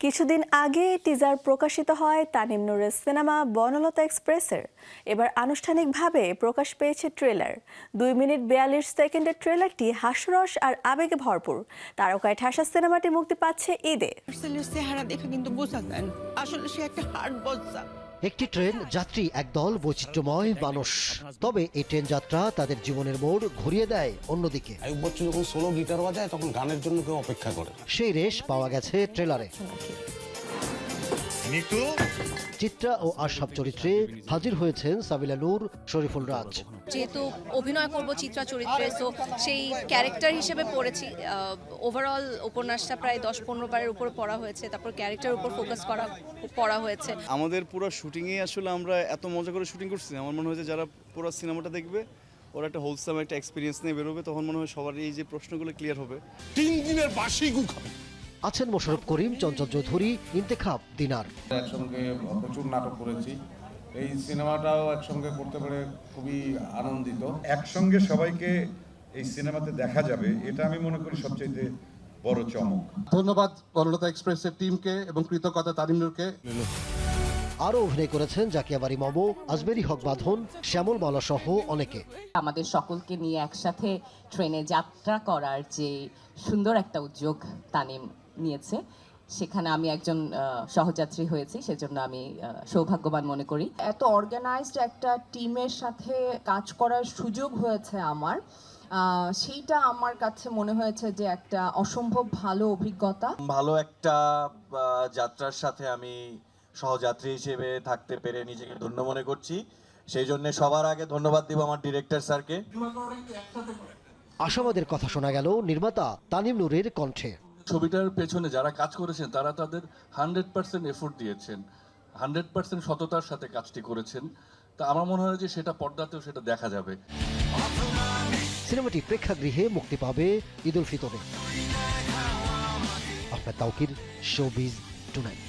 কিছুদিন আগে টিজার প্রকাশিত হয় তানিম নূরের সিনেমা বনলতা এক্সপ্রেসের। এবার আনুষ্ঠানিকভাবে প্রকাশ পেয়েছে ট্রেলার। 2 মিনিট 42 সেকেন্ডের ট্রেলারটি হাস্যরস আর আবেগে ভরপুর। তারকায় ঠাসা সিনেমাটি মুক্তি পাচ্ছে ঈদে। চেহারা দেখে কিন্তু বোঝা যায় না আসলে সে একটা হার্ট বজ্জা। একটি ট্রেন, যাত্রী একদল, বৈচিত্র্যময় মানুষ। তবে এই ট্রেন যাত্রা তাদের জীবনের মোড় ঘুরিয়ে দেয় অন্যদিকে। এক বছর যখন সোলো গিটার বাজায় তখন গানের জন্য কেউ অপেক্ষা করে। সেই রেশ পাওয়া গেছে ট্রেলারে। চিত্রা ও আশরাফ চরিত্রে হাজির হয়েছেন সাবিলা নূর, শরীফুল রাজ। যেহেতু অভিনয় করব চিত্রা চরিত্রে, সো সেই ক্যারেক্টার হিসেবে পড়েছি। ওভারঅল উপন্যাসটা প্রায় 10-15 বারের উপর পড়া হয়েছে, তারপর ক্যারেক্টার উপর ফোকাস পড়া হয়েছে। আমাদের পুরো শুটিংয়ে আসলে আমরা এত মজা করে শুটিং করছি, আমার মনে হয় যে যারা পুরো সিনেমাটা দেখবে ওরা একটা হোলসাম একটা এক্সপিরিয়েন্স নিয়ে বেরোবে, তখন মনে হয় সবার এই যে প্রশ্নগুলো ক্লিয়ার হবে। 3 দিনের বাসি গু খাবে। আছেন মোশাররফ করিম, চঞ্চল চৌধুরী, ইন্তেখাব, দিনার। একসঙ্গে প্রচুর নাটক করেছি, এই সিনেমাটাও একসঙ্গে করতে পেরে খুবই আনন্দিত। একসঙ্গে সবাইকে এই সিনেমাতে দেখা যাবে, এটা আমি মনে করি সবচেয়ে বড় চমক। ধন্যবাদ বনলতা এক্সপ্রেসের টিমকে এবং কৃতজ্ঞতা তানিম নূরকে। আরও অভিনয় করেছেন জাকিয়া বারি মম, আজমেরি হক বাঁধন, শ্যামল মালা সহ অনেকে। আমাদের সকলকে নিয়ে একসাথে ট্রেনে যাত্রা করার যে সুন্দর একটা উদ্যোগ তানিম নিয়েছে, সেখানে আমি একজন সহযাত্রী হয়েছি, সেজন্য আমি সৌভাগ্যবান মনে করি। এত অর্গানাইজড একটা টিমের সাথে কাজ করার সুযোগ হয়েছে আমার, সেইটা আমার কাছে মনে হয়েছে যে একটা অসম্ভব ভালো অভিজ্ঞতা। ভালো একটা যাত্রার সাথে আমি সহযাত্রী হিসেবে থাকতে পেরে নিজেকে ধন্য মনে করছি। সেই জন্য সবার আগে ধন্যবাদ দিব আমার ডিরেক্টর স্যারকে। আশাবাদের কথা শোনা গেল নির্মাতা তানিম নূরের কণ্ঠে। ছবিটার পেছনে যারা কাজ করেছেন তারা তাদের 100% এফোর্ট দিয়েছেন, 100% সততার সাথে কাজটি করেছেন। তা আমার মনে হয় যে সেটা পর্দাতেও সেটা দেখা যাবে। সিনেমাটি প্রেক্ষাগৃহে মুক্তি পাবে ঈদ উল ফিতরে। Ahmed Taukir, showbiz tonight.